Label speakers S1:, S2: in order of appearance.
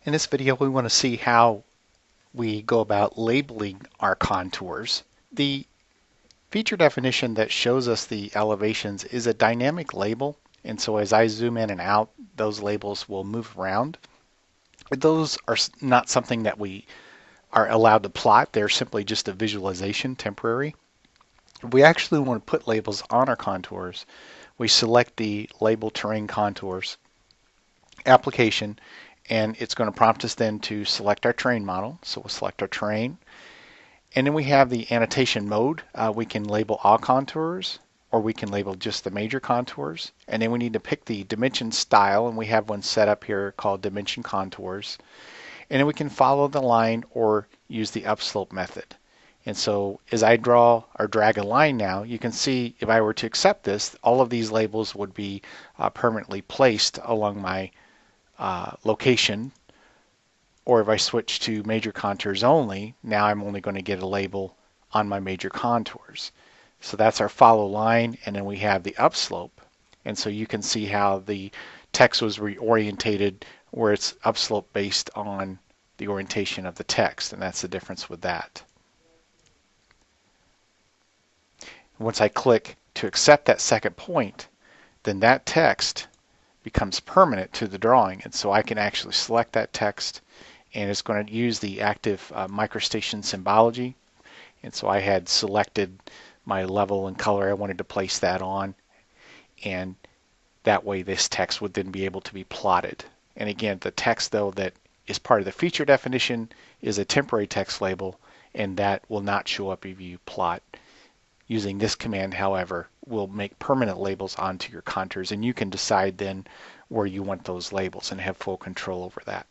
S1: In this video, we want to see how we go about labeling our contours. The feature definition that shows us the elevations is a dynamic label, and so as I zoom in and out, those labels will move around. Those are not something that we are allowed to plot. They're simply just a visualization, temporary. If we actually want to put labels on our contours, we select the Label Terrain Contours application, and it's going to prompt us then to select our terrain model. So we'll select our terrain, and then we have the annotation mode. We can label all contours, or we can label just the major contours, and then we need to pick the dimension style, and we have one set up here called dimension contours, and then we can follow the line or use the upslope method. And so as I draw or drag a line now, you can see if I were to accept this, all of these labels would be permanently placed along my location. Or if I switch to major contours only, now I'm only going to get a label on my major contours. So that's our follow line, and then we have the upslope. And so you can see how the text was reorientated where it's upslope based on the orientation of the text, and that's the difference with that. Once I click to accept that second point, then that text becomes permanent to the drawing, and so I can actually select that text, and it's going to use the active microstation symbology. And so I had selected my level and color I wanted to place that on, and that way this text would then be able to be plotted. And again, the text though that is part of the feature definition is a temporary text label, and that will not show up if you plot. Using this command, however, will make permanent labels onto your contours, and you can decide then where you want those labels and have full control over that.